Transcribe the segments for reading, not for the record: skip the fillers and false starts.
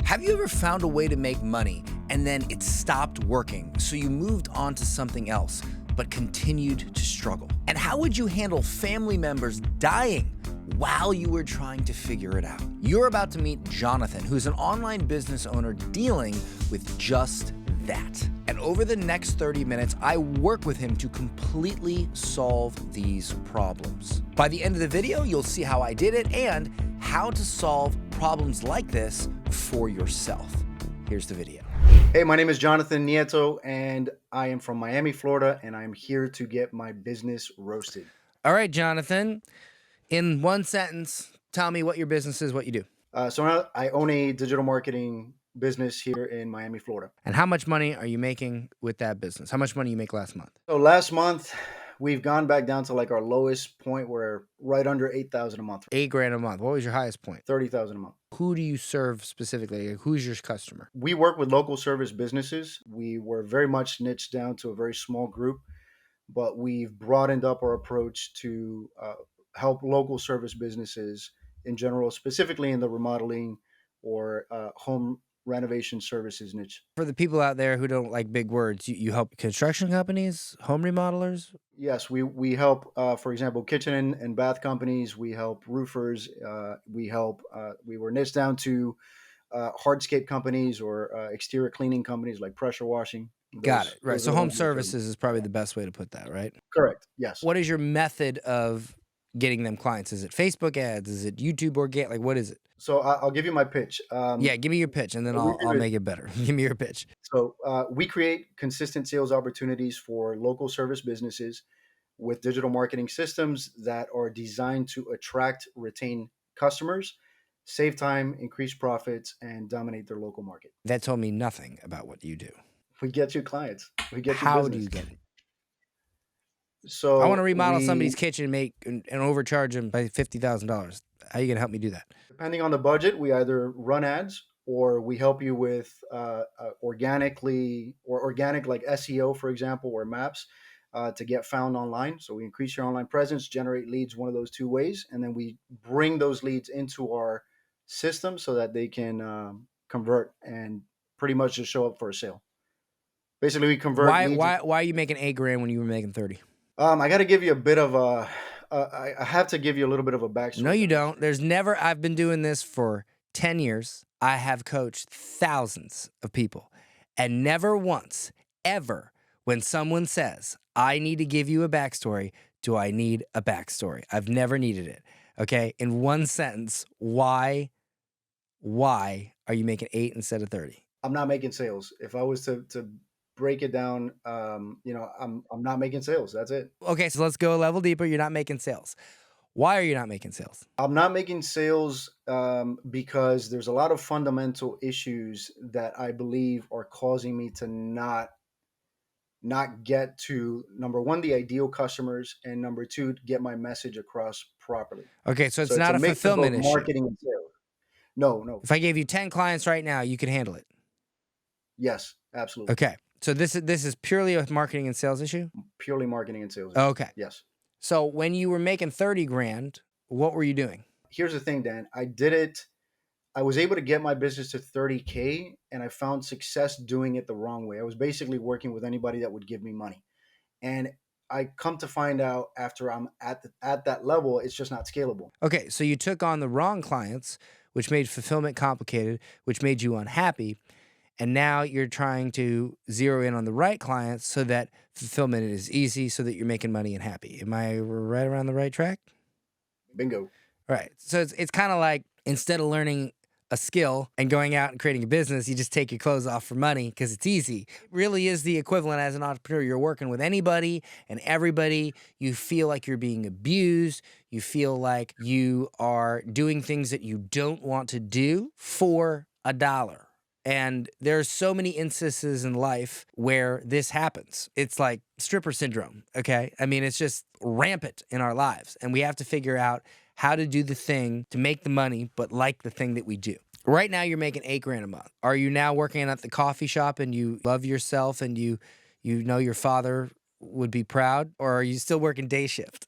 Have you ever found a way to make money and then it stopped working, so you moved on to something else, but continued to struggle? And how would you handle family members dying while you were trying to figure it out? You're about to meet Jonathan, who's an online business owner dealing with just that. And over the next 30 minutes, I work with him to completely solve these problems. By the end of the video, you'll see how I did it and how to solve problems like this for yourself. Here's the video. Hey, my name is Jonathan Nieto, and I am from Miami, Florida, and I'm here to get my business roasted. All right, Jonathan, in one sentence, tell me what your business is, what you do. So I own a digital marketing business here in Miami, Florida. And how much money are you making with that business? How much money you make last month? So last month, we've gone back down to like our lowest point. We're right under $8,000 a month. $8,000 a month. What was your highest point? $30,000 a month. Who do you serve specifically? Like, who's your customer? We work with local service businesses. We were very much niched down to a very small group, but we've broadened up our approach to help local service businesses in general, specifically in the remodeling or home renovation services niche. For the people out there who don't like big words, you help construction companies, home remodelers? Yes, we help, for example, kitchen and bath companies. We help roofers. We were niched down to hardscape companies or exterior cleaning companies like pressure washing. Got it. Right. So home services is probably the best way to put that, right? Correct. Yes. What is your method of getting them clients? Is it Facebook ads? Is it YouTube organic? Like, what is it? So I'll give you my pitch. Yeah, give me your pitch, and then I'll make it better. Give me your pitch. So we create consistent sales opportunities for local service businesses with digital marketing systems that are designed to attract, retain customers, save time, increase profits, and dominate their local market. That told me nothing about what you do. We get you clients. We get you How business. do you get it? So I want to remodel somebody's kitchen, and overcharge them by $50,000. How are you gonna help me do that? Depending on the budget, we either run ads or we help you with organic like SEO, for example, or maps to get found online. So we increase your online presence, generate leads, one of those two ways, and then we bring those leads into our system so that they can convert and pretty much just show up for a sale. Basically, we convert. Why are you making $8,000 when you were making 30? I got to give you a bit of a. I have to give you a little bit of a backstory. No, you don't. I've been doing this for 10 years. I have coached thousands of people, and never once, ever, when someone says, I need to give you a backstory, do I need a backstory? I've never needed it. Okay. In one sentence, why are you making 8 instead of 30? I'm not making sales. If I was to break it down, I'm not making sales. That's it. Okay, so let's go a level deeper. You're not making sales. Why are you not making sales? I'm not making sales because there's a lot of fundamental issues that I believe are causing me to not get to, number one, the ideal customers, and number two, get my message across properly. Okay, so it's not a fulfillment issue. Marketing and sales. No. If I gave you 10 clients right now, you can handle it. Yes, absolutely. Okay. So this is purely a marketing and sales issue? Purely marketing and sales. Okay. Yes. So when you were making 30 grand, what were you doing? Here's the thing, Dan. I was able to get my business to 30K, and I found success doing it the wrong way. I was basically working with anybody that would give me money. And I come to find out after I'm at that level, it's just not scalable. Okay. So you took on the wrong clients, which made fulfillment complicated, which made you unhappy. And now you're trying to zero in on the right clients so that fulfillment is easy, so that you're making money and happy. Am I right around the right track? Bingo. Right. So it's kind of like, instead of learning a skill and going out and creating a business, you just take your clothes off for money because it's easy. It really is the equivalent as an entrepreneur. You're working with anybody and everybody. You feel like you're being abused. You feel like you are doing things that you don't want to do for $1. And there's so many instances in life where this happens. It's like stripper syndrome, okay? I mean, it's just rampant in our lives. And we have to figure out how to do the thing to make the money, but like the thing that we do. Right now, you're making $8,000 a month. Are you now working at the coffee shop and you love yourself and you know your father would be proud? Or are you still working day shift?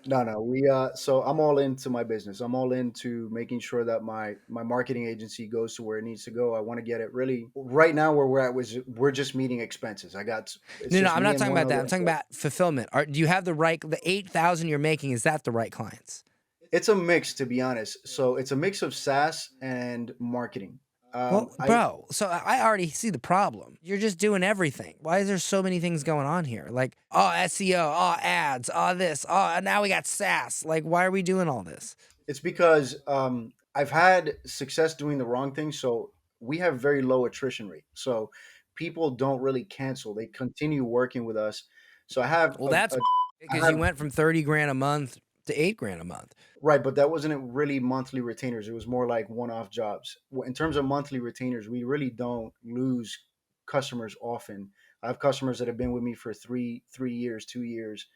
No, no. So I'm all into my business. I'm all into making sure that my marketing agency goes to where it needs to go. I want to get it really right now where we're at was we're just meeting expenses. It's No, no, just I'm me not and talking one about that. other I'm talking employee. about fulfillment. Do you have the 8,000 you're making? Is that the right clients? It's a mix, to be honest. So it's a mix of SaaS and marketing. Well, I bro, so I already see the problem. You're just doing everything. Why is there so many things going on here? Like, oh, SEO, oh, ads, oh, this, oh, and now we got SaaS. Like, why are we doing all this? It's because I've had success doing the wrong thing. So we have very low attrition rate. So people don't really cancel. They continue working with us. So Well, that's I because you have went from 30 grand a month to 8 grand a month. right, but that wasn't really monthly retainers. It was more like one-off jobs. In terms of monthly retainers, we really don't lose customers often. I have customers that have been with me for three years, 2 years,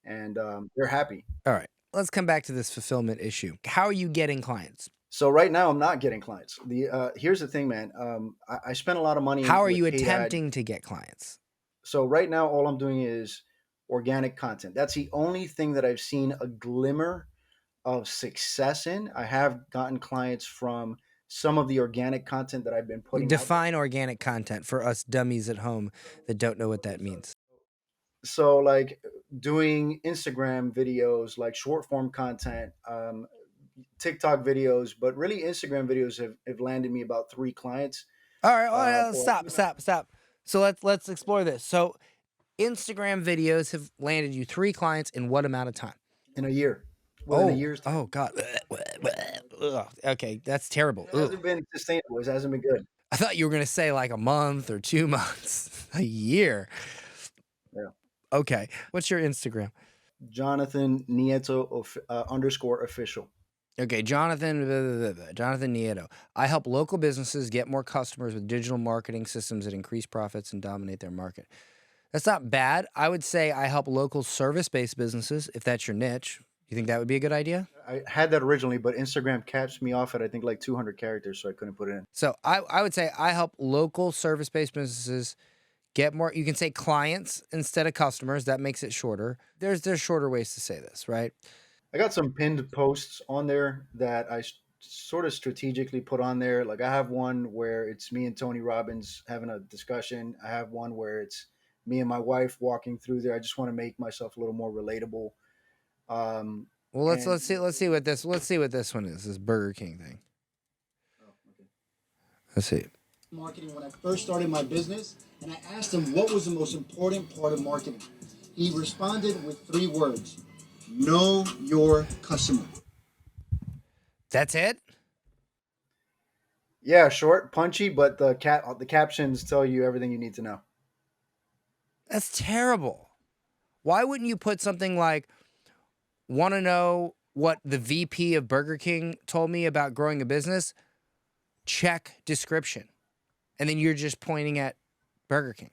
and they're happy. All right, let's come back to this fulfillment issue. How are you getting clients? So right now, I'm not getting clients. The Here's the thing, man. I spent a lot of money How are with you paid ads. attempting to get clients? So right now, all I'm doing is organic content. That's the only thing that I've seen a glimmer of success in. I have gotten clients from some of the organic content that I've been putting out there. Define organic content for us dummies at home that don't know what that means. So, like doing Instagram videos, like short form content, TikTok videos, but really Instagram videos have landed me about three clients. All right, all right, Or stop. So let's explore this. So Instagram videos have landed you 3 clients in what amount of time? in a year, within a Oh, year's time. oh God. Ugh, okay, that's terrible. It Ugh. hasn't been sustainable. It hasn't been good. I thought you were gonna say like a month or 2 months, a year. Yeah. Okay, what's your Instagram? Jonathan Nieto underscore official. Okay, Jonathan, blah, blah, blah, blah, Jonathan Nieto. I help local businesses get more customers with digital marketing systems that increase profits and dominate their market. That's not bad. I would say I help local service-based businesses, if that's your niche. You think that would be a good idea? I had that originally, but Instagram caps me off at I think like 200 characters, so I couldn't put it in. So I would say I help local service-based businesses get more. You can say clients instead of customers. That makes it shorter. There's shorter ways to say this, right? I got some pinned posts on there that sort of strategically put on there. Like I have one where it's me and Tony Robbins having a discussion. I have one where it's me and my wife walking through there. I just want to make myself a little more relatable. Um, Well, and let's see what this one is. This Burger King thing. oh, okay. Let's see. Marketing when I first started my business, and I asked him what was the most important part of marketing. He responded with 3 words: know your customer. That's it. Yeah, short, punchy, but the captions tell you everything you need to know. That's terrible. Why wouldn't you put something like, want to know what the VP of Burger King told me about growing a business? Check description. And then you're just pointing at Burger King.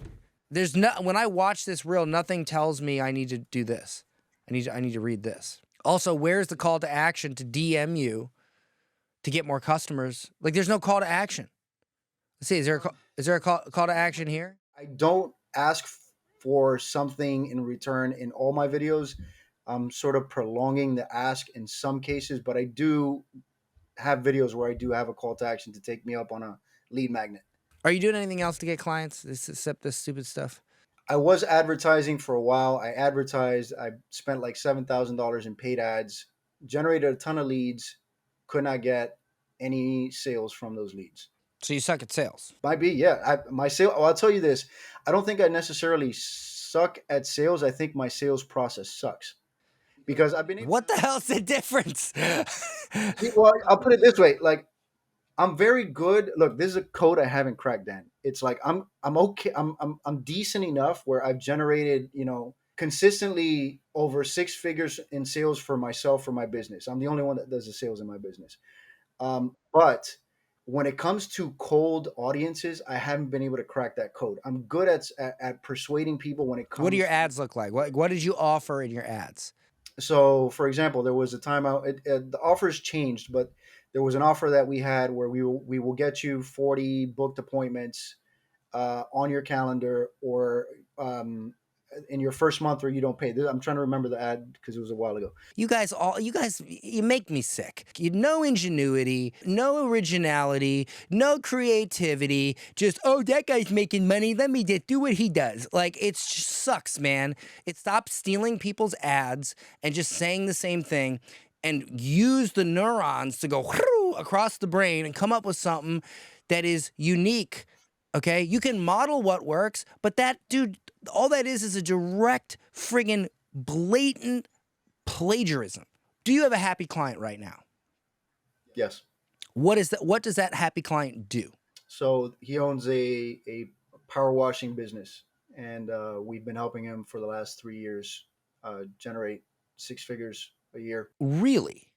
There's no, when I watch this reel, nothing tells me I need to do this. I need to read this. Also, where's the call to action to DM you to get more customers? Like, there's no call to action. Let's see, is there a call to action here? I don't ask for something in return in all my videos. I'm sort of prolonging the ask in some cases, but I do have videos where I do have a call to action to take me up on a lead magnet. Are you doing anything else to get clients except this stupid stuff? I was advertising for a while. I advertised. I spent like $7,000 in paid ads, generated a ton of leads, could not get any sales from those leads. So you suck at sales. Might be, yeah. My sale. Well, I'll tell you this. I don't think I necessarily suck at sales. I think my sales process sucks because I've been able. What the hell's the difference? Well, I'll put it this way. Like I'm very good. Look, this is a code I haven't cracked, Dan. It's like I'm okay. I'm decent enough where I've generated consistently over 6 figures in sales for myself for my business. I'm the only one that does the sales in my business. But when it comes to cold audiences, I haven't been able to crack that code. I'm good at persuading people when it comes. What do your ads look like? What did you offer in your ads? So, for example, there was a time the offers changed, but there was an offer that we had where we will get you 40 booked appointments on your calendar, or in your first month or you don't pay. I'm trying to remember the ad because it was a while ago. You guys, you make me sick. No ingenuity, no originality, no creativity. Just, oh, that guy's making money. Let me just do what he does. Like, it just sucks, man. It stops stealing people's ads and just saying the same thing, and use the neurons to go across the brain and come up with something that is unique. Okay, you can model what works, but that, dude, all that is a direct friggin' blatant plagiarism. Do you have a happy client right now? Yes. What is that? What does that happy client do? So he owns a power washing business, and we've been helping him for the last 3 years generate 6 figures a year. Really?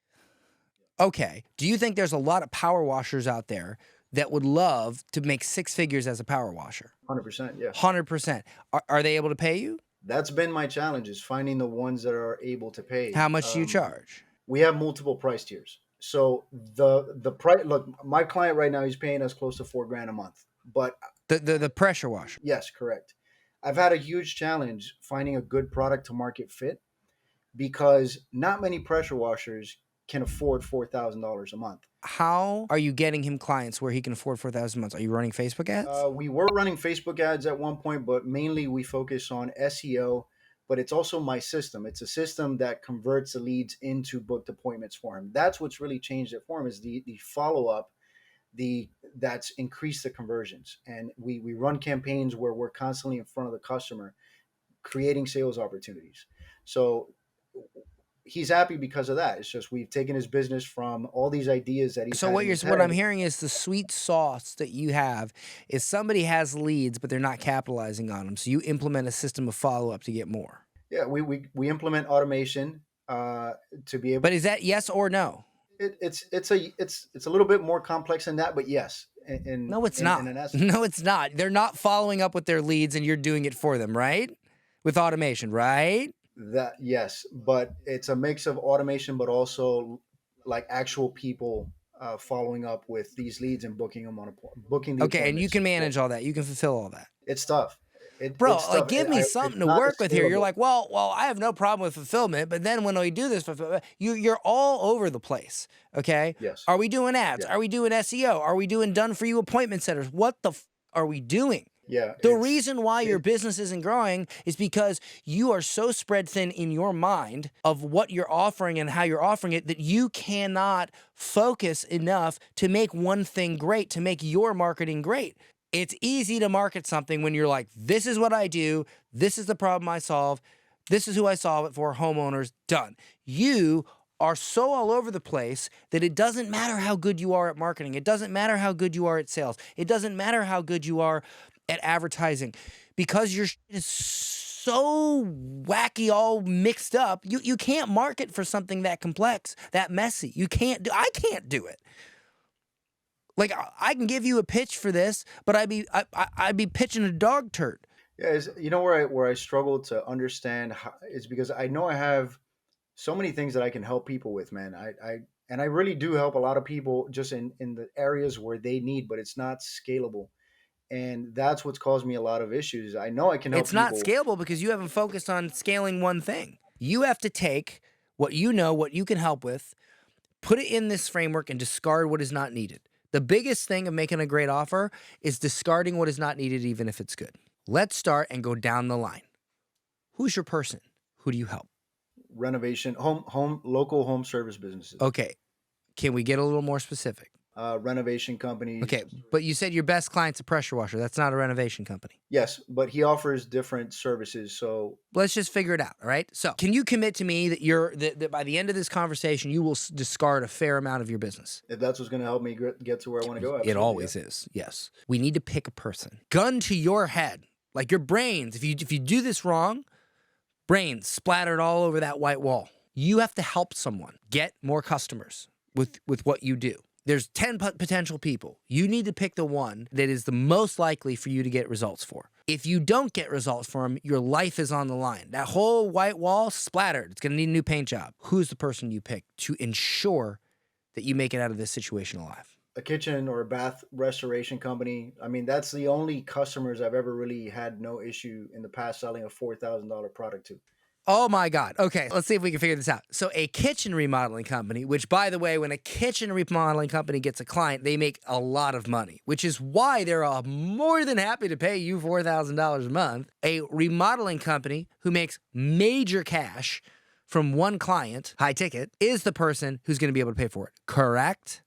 Okay. Do you think there's a lot of power washers out there that would love to make 6 figures as a power washer? 100%, yeah. 100%. Are they able to pay you? That's been my challenge, is finding the ones that are able to pay. How much do you charge? We have multiple price tiers. So the price, look, my client right now, he's paying us close to $4,000 a month. But The pressure washer. yes, correct. I've had a huge challenge finding a good product to market fit, because not many pressure washers can afford $4,000 a month. How are you getting him clients where he can afford $4,000 a month? Are you running Facebook ads? We were running Facebook ads at one point, but mainly we focus on SEO. But it's also my system. It's a system that converts the leads into booked appointments for him. That's what's really changed it for him, is the follow-up, that's increased the conversions. And we run campaigns where we're constantly in front of the customer, creating sales opportunities. So he's happy because of that. It's just we've taken his business from all these ideas that he's. So what I'm hearing is the sweet sauce that you have is somebody has leads, but they're not capitalizing on them. So you implement a system of follow-up to get more. Yeah, we implement automation to be able. But is that yes or no? It's a little bit more complex than that, but yes. No, it's not. No, it's not. They're not following up with their leads, and you're doing it for them, right? With automation, right? That yes, but it's a mix of automation, but also like actual people following up with these leads and booking them on booking. Okay, and you can manage all that. You can fulfill all that. It's tough. Bro, it's like tough. give me something to work with here. You're like, well, I have no problem with fulfillment, but then when we do this fulfillment, you're all over the place. Okay. Yes. Are we doing ads? Yeah. Are we doing SEO? Are we doing done for you appointment setters? What the are we doing? Yeah. The reason why your business isn't growing is because you are so spread thin in your mind of what you're offering and how you're offering it that you cannot focus enough to make one thing great, to make your marketing great. It's easy to market something when you're like, this is what I do, this is the problem I solve, this is who I solve it for, homeowners, done. You are so all over the place that it doesn't matter how good you are at marketing. It doesn't matter how good you are at sales. It doesn't matter how good you are at advertising, because your shit is so wacky, all mixed up. You can't market for something that complex, that messy. I can't do it. Like, I can give you a pitch for this, but I'd be pitching a dog turd. Yeah, you know where I struggle to understand is because I know I have so many things that I can help people with, man. I really do help a lot of people just in the areas where they need, but it's not scalable. And that's what's caused me a lot of issues. I know I can help people. It's not scalable because you haven't focused on scaling one thing. You have to take what you know, what you can help with, put it in this framework, and discard what is not needed. The biggest thing of making a great offer is discarding what is not needed, even if it's good. Let's start and go down the line. Who's your person? Who do you help? Renovation, local home service businesses. Okay. Can we get a little more specific? Renovation companies. Okay, but you said your best client's a pressure washer. That's not a renovation company. Yes, but he offers different services. So let's just figure it out. All right. So can you commit to me that that by the end of this conversation, you will discard a fair amount of your business? If that's what's going to help me get to where I want to go. It always is. Yes. We need to pick a person. Gun to your head, like your brains. If you do this wrong, brains splattered all over that white wall. You have to help someone get more customers with what you do. There's 10 potential people. You need to pick the one that is the most likely for you to get results for. If you don't get results for them, your life is on the line. That whole white wall splattered. It's going to need a new paint job. Who's the person you pick to ensure that you make it out of this situation alive? a kitchen or a bath restoration company. I mean, that's the only customers I've ever really had no issue in the past selling a $4,000 product to. Oh my God. Okay, let's see if we can figure this out. So a kitchen remodeling company, which by the way, when a kitchen remodeling company gets a client, they make a lot of money, which is why they're more than happy to pay you $4,000 a month. A remodeling company who makes major cash from one client, high ticket, is the person who's going to be able to pay for it. Correct?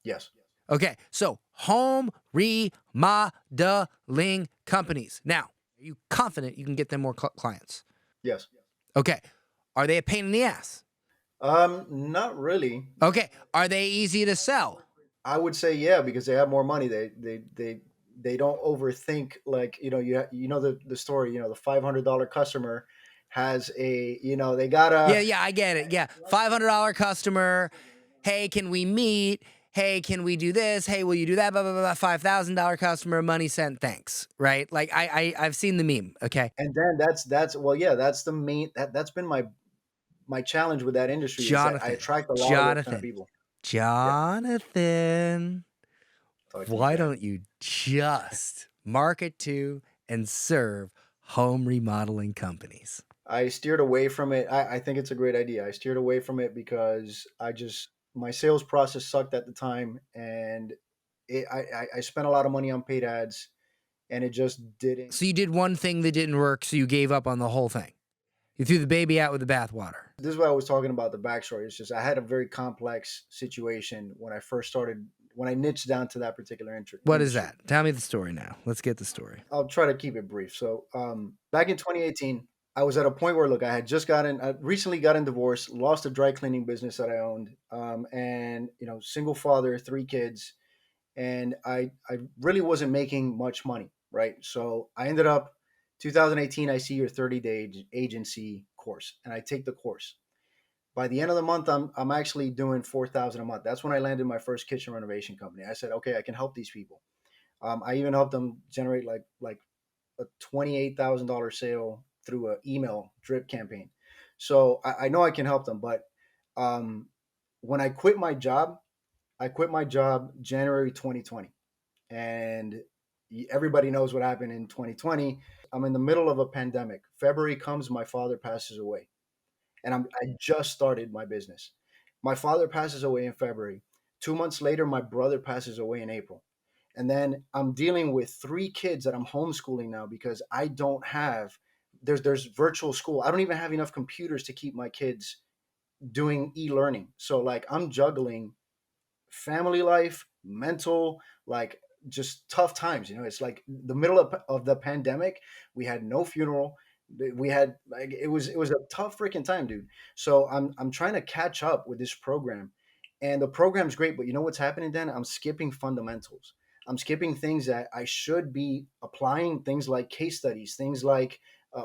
Yes. Okay, so home remodeling companies. Now, are you confident you can get them more clients? Yes. Okay. Are they a pain in the ass? Not really. Okay. Are they easy to sell? I would say yeah, because they have more money. They don't overthink, like, you know the story, the $500 customer has a, they gotta. Yeah, I get it. Yeah. $500 customer. Hey, can we meet? Hey, can we do this? Hey, will you do that? Blah, blah, blah. $5,000 customer, money sent, thanks. Right? Like I've seen the meme. Okay. And then well, yeah, that's the main, that's been my challenge with that industry, is that I Jonathan. attract a lot of those kind of people. Jonathan. Talk to me, Why Jack. don't you just market to and serve home remodeling companies? I steered away from it. I think it's a great idea. I steered away from it because my sales process sucked at the time, and I spent a lot of money on paid ads, and it just didn't. So you did one thing that didn't work, so you gave up on the whole thing. You threw the baby out with the bathwater. This is what I was talking about, the backstory. It's just I had a very complex situation when I first started, when I niched down to that particular industry. What is that? Tell me the story now. Let's get the story. I'll try to keep it brief. So back in 2018, I was at a point where, look, I recently gotten divorced, lost a dry cleaning business that I owned, and single father, 3 kids, and I really wasn't making much money, right? So I ended up 2018. I see your 30-day agency course, and I take the course. By the end of the month, I'm actually doing $4,000 a month. That's when I landed my first kitchen renovation company. I said, okay, I can help these people. I even helped them generate like a $28,000 sale through an email drip campaign. So I know I can help them. But when I quit my job January 2020, and everybody knows what happened in 2020. I'm in the middle of a pandemic. February comes, my father passes away, and I just started my business. My father passes away in February. 2 months later, my brother passes away in April. And then I'm dealing with 3 kids that I'm homeschooling now because I don't have, there's virtual school. I don't even have enough computers to keep my kids doing e-learning. So like I'm juggling family life, mental, like just tough times. It's like the middle of the pandemic. We had no funeral. We had, like, it was a tough freaking time, dude. So I'm trying to catch up with this program, and the program's great, but you know what's happening then? I'm skipping fundamentals. I'm skipping things that I should be applying, things like case studies, things like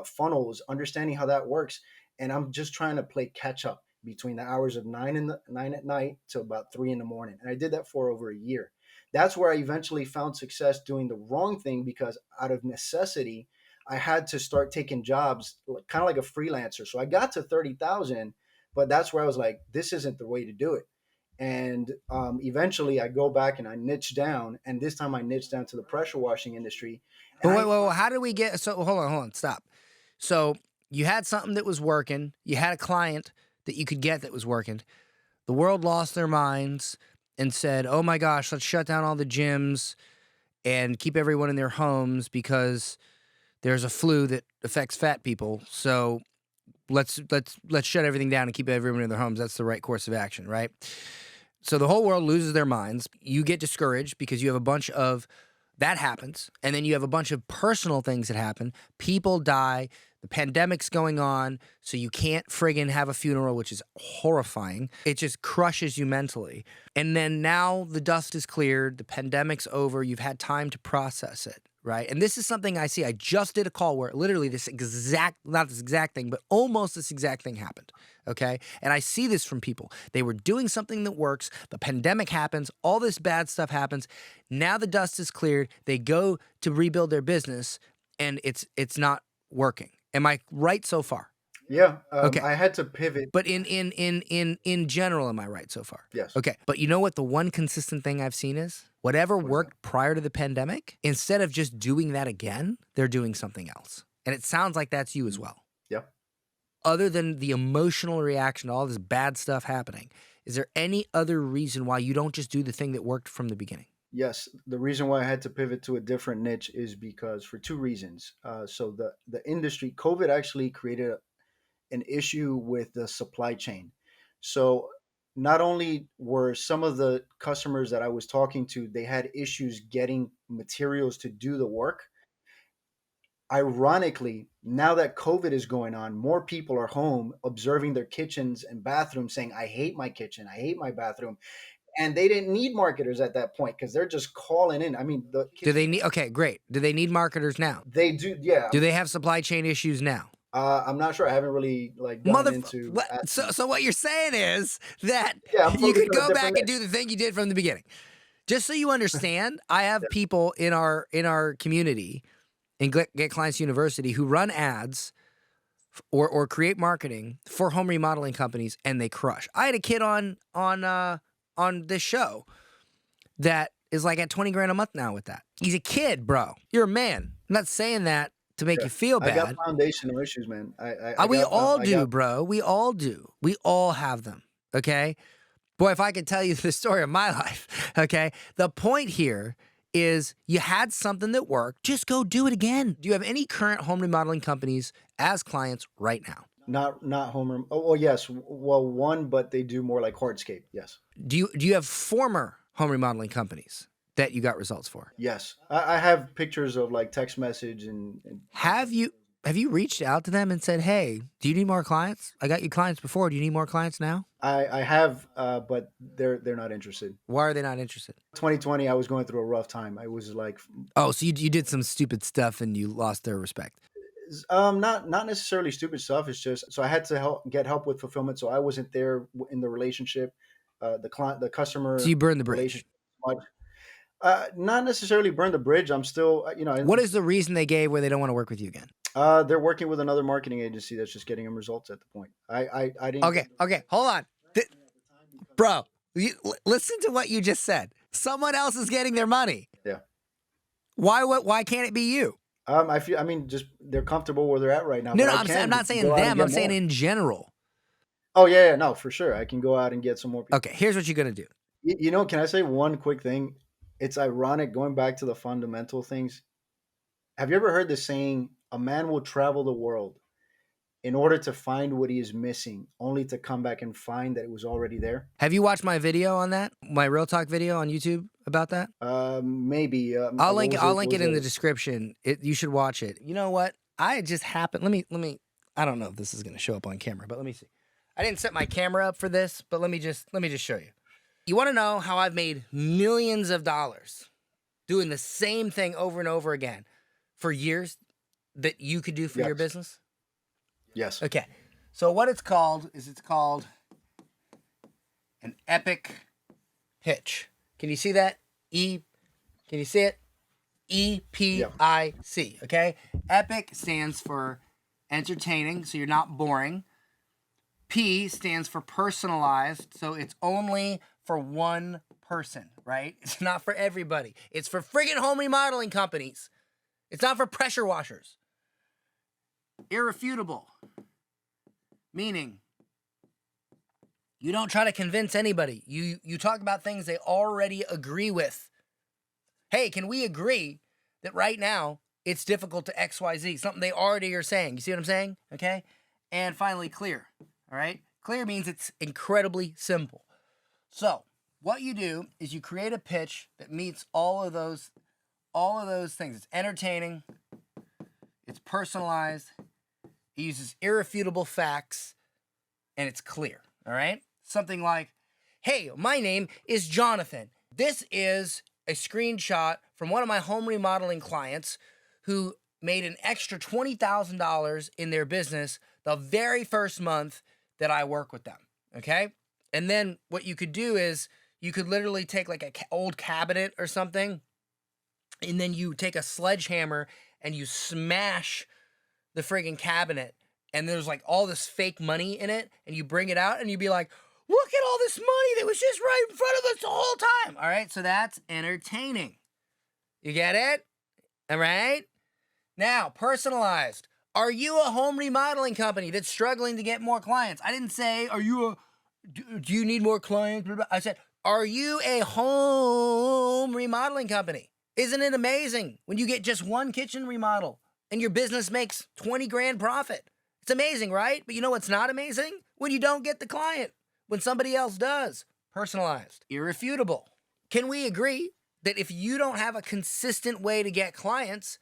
funnels, understanding how that works. And I'm just trying to play catch up between the hours of 9 at night to about 3 in the morning. And I did that for over a year. That's where I eventually found success doing the wrong thing, because out of necessity, I had to start taking jobs kind of like a freelancer. So I got to 30,000, but that's where I was like, this isn't the way to do it. And eventually I go back and I niche down. And this time I niche down to the pressure washing industry. But wait, how did we get, so hold on, stop. So you had something that was working. You had a client that you could get that was working. The world lost their minds and said, oh my gosh, let's shut down all the gyms and keep everyone in their homes because there's a flu that affects fat people. So let's shut everything down and keep everyone in their homes. That's the right course of action, right? So the whole world loses their minds. You get discouraged because you have a bunch of, that happens. And then you have a bunch of personal things that happen. People die. The pandemic's going on. So you can't friggin' have a funeral, which is horrifying. It just crushes you mentally. And then now the dust is cleared. The pandemic's over. You've had time to process it, right? And this is something I see. I just did a call where literally not this exact thing, but almost this exact thing happened, okay? And I see this from people. They were doing something that works. The pandemic happens. All this bad stuff happens. Now the dust is cleared. They go to rebuild their business, and it's not working. Am I right so far? Yeah. Okay. I had to pivot. But in general, am I right so far? Yes. Okay. But you know what the one consistent thing I've seen is? Whatever What is worked prior to the pandemic, instead of just doing that again, they're doing something else. And it sounds like that's you as well. Yeah. Other than the emotional reaction to all this bad stuff happening, is there any other reason why you don't just do the thing that worked from the beginning? Yes, the reason why I had to pivot to a different niche is because for two reasons. So the industry, COVID actually created an issue with the supply chain. So not only were some of the customers that I was talking to, they had issues getting materials to do the work. Ironically, now that COVID is going on, more people are home observing their kitchens and bathrooms saying, I hate my kitchen, I hate my bathroom. And they didn't need marketers at that point because they're just calling in. I mean, Do they need, okay, great. Do they need marketers now? they do, yeah. Do they have supply chain issues now? I'm not sure. I haven't really like gone into. So what you're saying is that Yeah, I'm you focused could on a go back different and do the thing you did from the beginning. Just so you understand, I have people in our community in Get Clients University who run ads or create marketing for home remodeling companies, and they crush. I had a kid on this show that is like at 20 grand a month now with that. He's a kid, bro. You're a man. I'm not saying that to make you feel bad. I got foundational issues, man. We all do, bro. We all do. We all have them. Okay. Boy, if I could tell you the story of my life, okay? The point here is you had something that worked. Just go do it again. Do you have any current home remodeling companies as clients right now? Not home. Oh, well, yes. Well, one, but they do more like hardscape. Yes. Do you have former home remodeling companies that you got results for? Yes. I have pictures of like text message and Have you reached out to them and said, hey, do you need more clients? I got you clients before. Do you need more clients now? I have, but they're not interested. Why are they not interested? 2020, I was going through a rough time. I was like, oh, so you did some stupid stuff and you lost their respect. not necessarily stupid stuff. It's just so I had to get help with fulfillment. So I wasn't there in the relationship, the customer. So you burned the bridge. Not necessarily burn the bridge. I'm still, What is the reason they gave where they don't want to work with you again? They're working with another marketing agency that's just getting them results at the point. I didn't. Okay, hold on, bro. Listen to what you just said. Someone else is getting their money. Yeah. Why can't it be you? I mean, just they're comfortable where they're at right now. No, I'm not saying them. I'm saying in general. Oh yeah, no, for sure. I can go out and get some more people. Okay, here's what you're gonna do. Can I say one quick thing? It's ironic going back to the fundamental things. Have you ever heard the saying, a man will travel the world in order to find what he is missing, only to come back and find that it was already there? Have you watched my video on that? My Real Talk video on YouTube about that? Maybe. I'll link it in the description. You should watch it. You know what? I just happened. Let me. I don't know if this is going to show up on camera, but let me see. I didn't set my camera up for this, but let me just show you. You want to know how I've made millions of dollars doing the same thing over and over again for years that you could do for your business? Yes. Okay. So what it's called an epic pitch. Can you see that? Can you see it? EPIC. Okay. Epic stands for entertaining, so you're not boring. P stands for personalized, so it's only for one person, right? It's not for everybody. It's for friggin' home remodeling companies. It's not for pressure washers. Irrefutable, meaning you don't try to convince anybody. You talk about things they already agree with. Hey, can we agree that right now it's difficult to XYZ? Something they already are saying. You see what I'm saying? Okay? And finally, clear. All right? Clear means it's incredibly simple. So what you do is you create a pitch that meets all of those things. It's entertaining. It's personalized. It uses irrefutable facts, and it's clear, all right? Something like, hey, my name is Jonathan. This is a screenshot from one of my home remodeling clients who made an extra $20,000 in their business the very first month that I work with them, okay? And then what you could do is you could literally take like an old cabinet or something, and then you take a sledgehammer and you smash the friggin' cabinet and there's like all this fake money in it, and you bring it out and you be like, look at all this money that was just right in front of us the whole time. All right, so that's entertaining. You get it? All right? Now, personalized. Are you a home remodeling company that's struggling to get more clients? I didn't say, do you need more clients? I said, are you a home remodeling company? Isn't it amazing when you get just one kitchen remodel and your business makes 20 grand profit? It's amazing, right? But you know what's not amazing? When you don't get the client, when somebody else does. Personalized, irrefutable. Can we agree that if you don't have a consistent way to get clients,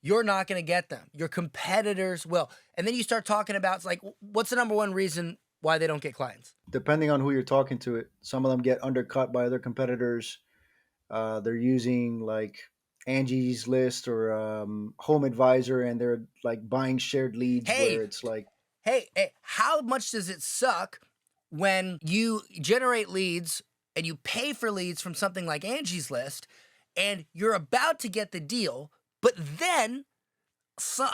you're not going to get them? Your competitors will. And then you start talking about, it's like, what's the number one reason why they don't get clients? Depending on who you're talking to, some of them get undercut by other competitors. They're using like Angie's List or Home Advisor, and they're like buying shared leads where it's like, hey, how much does it suck when you generate leads and you pay for leads from something like Angie's List and you're about to get the deal, but then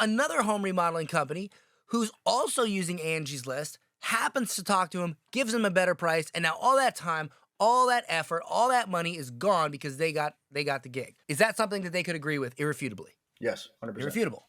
another home remodeling company who's also using Angie's List happens to talk to him, gives him a better price, and now all that time, all that effort, all that money is gone because they got the gig. Is that something that they could agree with irrefutably? yes, 100%. Irrefutable.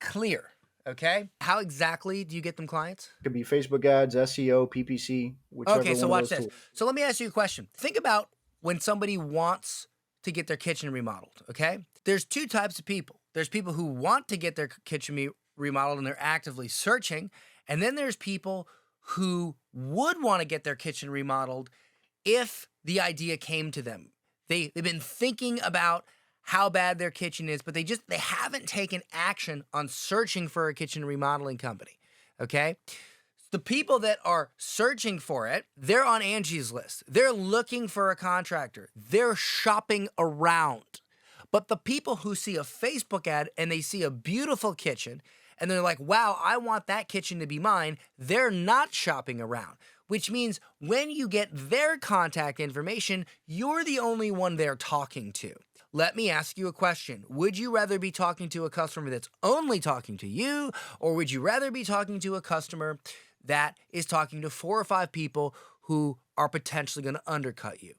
Clear. Okay. How exactly do you get them clients? It could be Facebook ads, SEO, PPC, whichever Okay, so one of watch those this. tools. So let me ask you a question. Think about when somebody wants to get their kitchen remodeled, okay? There's two types of people. There's people who want to get their kitchen remodeled and they're actively searching. And then there's people who would want to get their kitchen remodeled if the idea came to them. They've been thinking about how bad their kitchen is, but they haven't taken action on searching for a kitchen remodeling company, okay? The people that are searching for it, they're on Angie's List. They're looking for a contractor. They're shopping around. But the people who see a Facebook ad and they see a beautiful kitchen and they're like, wow, I want that kitchen to be mine, they're not shopping around, which means when you get their contact information, you're the only one they're talking to. Let me ask you a question. Would you rather be talking to a customer that's only talking to you, or would you rather be talking to a customer that is talking to 4 or 5 people who are potentially going to undercut you?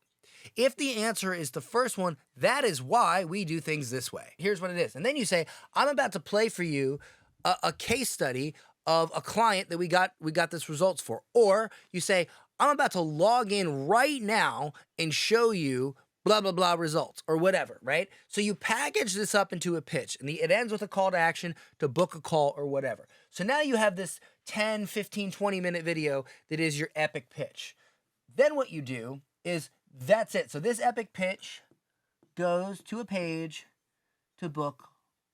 If the answer is the first one, that is why we do things this way. Here's what it is. And then you say, I'm about to play for you a case study of a client that we got this results for. Or you say, I'm about to log in right now and show you blah, blah, blah results or whatever, right? So you package this up into a pitch and it ends with a call to action to book a call or whatever. So now you have this 10, 15, 20-minute video that is your epic pitch. Then what you do is that's it. So this epic pitch goes to a page to book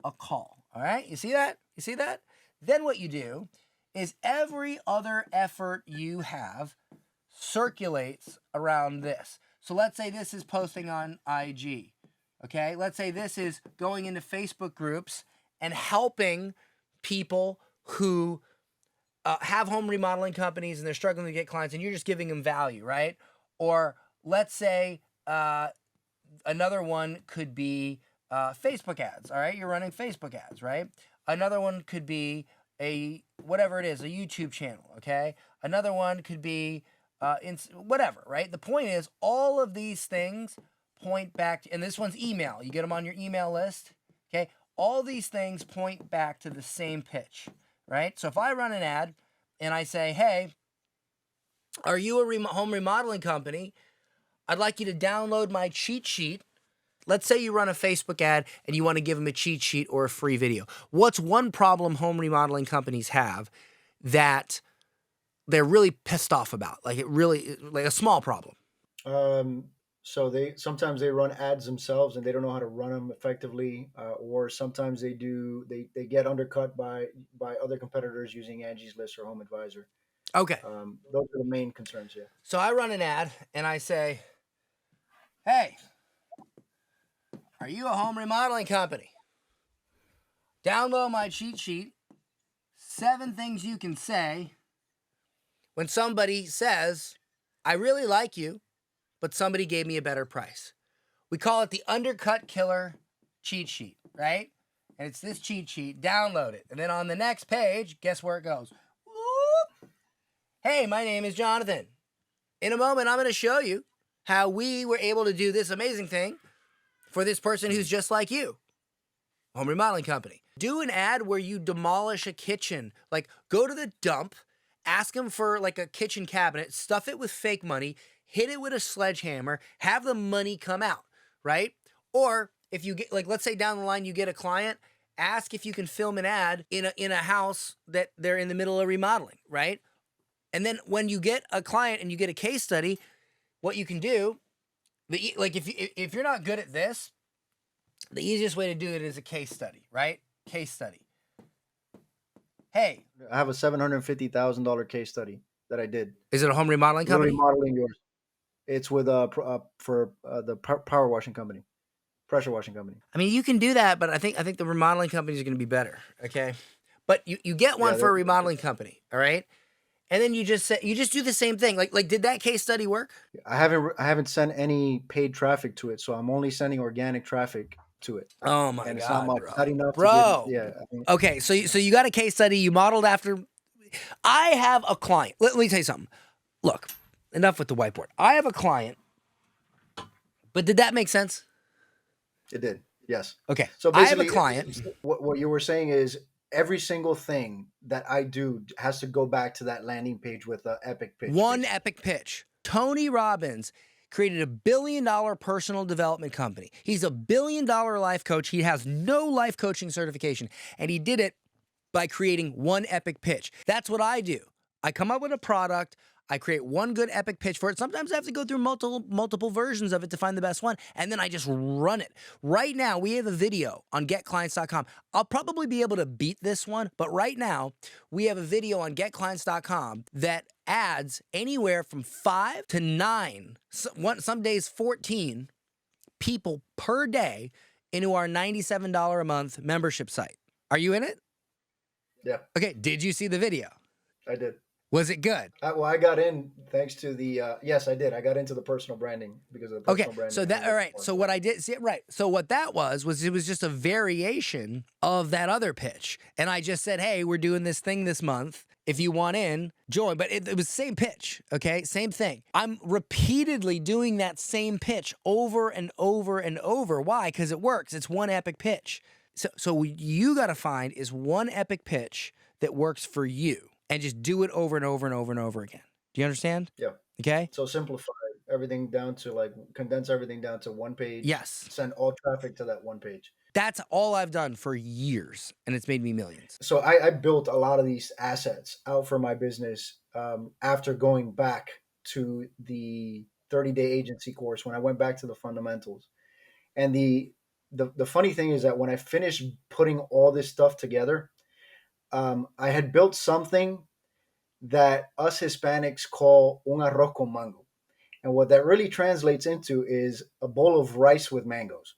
a call. All right? You see that? You see that? Then what you do is every other effort you have circulates around this. So let's say this is posting on IG, okay? Let's say this is going into Facebook groups and helping people who have home remodeling companies and they're struggling to get clients and you're just giving them value, right? Or let's say another one could be Facebook ads, all right? You're running Facebook ads, right? Another one could be whatever it is, a YouTube channel, okay? Another one could be whatever, right? The point is all of these things point back to, and this one's email. You get them on your email list, okay? All these things point back to the same pitch, right? So if I run an ad and I say, hey, are you a home remodeling company? I'd like you to download my cheat sheet. Let's say you run a Facebook ad and you want to give them a cheat sheet or a free video. What's one problem home remodeling companies have that they're really pissed off about? Like a small problem. So sometimes they run ads themselves and they don't know how to run them effectively, or sometimes they get undercut by other competitors using Angie's List or Home Advisor. Okay. Those are the main concerns here. So I run an ad and I say, hey, are you a home remodeling company? Download my cheat sheet, 7 things you can say when somebody says, I really like you, but somebody gave me a better price. We call it the undercut killer cheat sheet, right? and it's this cheat sheet. Download it. And then on the next page, guess where it goes? Whoop. Hey, my name is Jonathan. In a moment, I'm going to show you how we were able to do this amazing thing for this person who's just like you. Home remodeling company. Do an ad where you demolish a kitchen. Like, go to the dump, ask them for like a kitchen cabinet, stuff it with fake money, hit it with a sledgehammer, have the money come out, right? Or if you get, like, let's say down the line you get a client, ask if you can film an ad in a house that they're in the middle of remodeling, right? And then when you get a client and you get a case study, what you can do, like if you're not good at this, the easiest way to do it is a case study, right? Case study. Hey, I have a $750,000 case study that I did. is it a home remodeling company? Remodeling yours. It's with for the power washing company, pressure washing company. I mean, you can do that, but I think the remodeling companies are going to be better. Okay, but you get one for a remodeling company, all right? And then you just do the same thing. Like did that case study work? I haven't sent any paid traffic to it, so I'm only sending organic traffic to it. Oh my And god, it's not much, bro. not enough. Bro. To get, I mean, Okay, so you got a case study. You modeled after. I have a client. Let me tell you something. Look, enough with the whiteboard. I have a client. But did that make sense? it did. Yes. Okay. So I have basically, a client. What you were saying is every single thing that I do has to go back to that landing page with an epic pitch. One epic pitch. Tony Robbins created $1 billion personal development company. He's a $1 billion life coach. He has no life coaching certification, and he did it by creating one epic pitch. That's what I do. I come up with a product. I create one good epic pitch for it. Sometimes I have to go through multiple versions of it to find the best one, and then I just run it. Right now, we have a video on GetClients.com. I'll probably be able to beat this one, but right now, we have a video on GetClients.com that adds anywhere from 5 to 9, some days 14 people per day into our $97 a month membership site. Are you in it? Yeah. Okay, did you see the video? I did. Was it good? Well, I got in thanks to the yes, I did. I got into the personal branding because of the personal branding. So that all right. So what I did, see, right. So what that was it was just a variation of that other pitch, and I just said, hey, we're doing this thing this month. If you want in, join. But it was same pitch, okay, same thing. I'm repeatedly doing that same pitch over and over and over. Why? Because it works. It's one epic pitch. So what you got to find is one epic pitch that works for you. And just do it over and over and over and over again. Do you understand? Yeah. Okay. So simplify everything down to condense everything down to one page. Yes. Send all traffic to that one page. That's all I've done for years, and it's made me millions. So I built a lot of these assets out for my business after going back to the 30-day agency course when I went back to the fundamentals. And the funny thing is that when I finished putting all this stuff together, I had built something that us Hispanics call un arroz con mango. And what that really translates into is a bowl of rice with mangoes.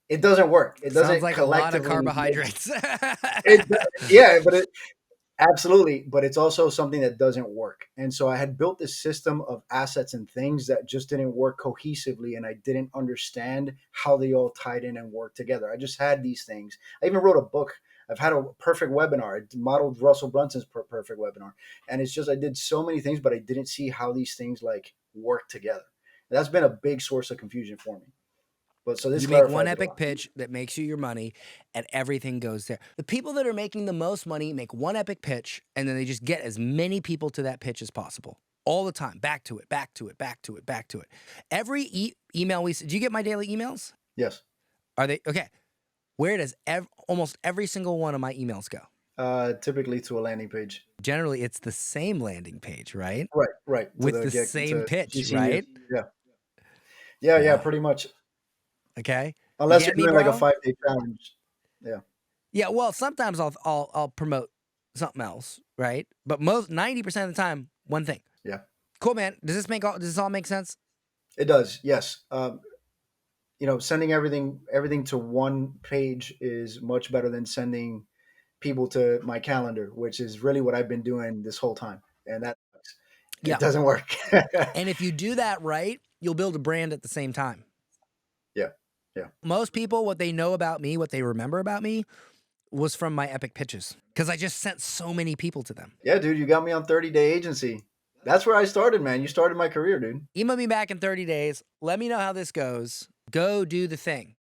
It doesn't work. It doesn't. Sounds like a lot of carbohydrates. Absolutely. But it's also something that doesn't work. And so I had built this system of assets and things that just didn't work cohesively. And I didn't understand how they all tied in and worked together. I just had these things. I even wrote a book. I've had a perfect webinar. I modeled Russell Brunson's perfect webinar. And it's just, I did so many things, but I didn't see how these things work together. And that's been a big source of confusion for me. But so this you make one epic pitch that makes you your money, and everything goes there. The people that are making the most money make one epic pitch, and then they just get as many people to that pitch as possible. All the time. Back to it, back to it, back to it, back to it. Every email do you get my daily emails? Yes. Are they? Okay. Where does almost every single one of my emails go? Typically to a landing page. Generally, it's the same landing page, right? Right. With the same pitch, right? Yeah, pretty much. Okay. Unless you're doing like a 5-day challenge. Yeah. Yeah. Well, sometimes I'll promote something else, right? But 90% of the time, one thing. Yeah. Cool, man. Does this all make sense? It does. Yes. Sending everything to one page is much better than sending people to my calendar, which is really what I've been doing this whole time. And it doesn't work. And if you do that right, you'll build a brand at the same time. Yeah. Yeah. Most people, what they know about me, what they remember about me, was from my epic pitches because I just sent so many people to them. Yeah, dude, you got me on 30-day agency. That's where I started, man. You started my career, dude. Email me back in 30 days. Let me know how this goes. Go do the thing.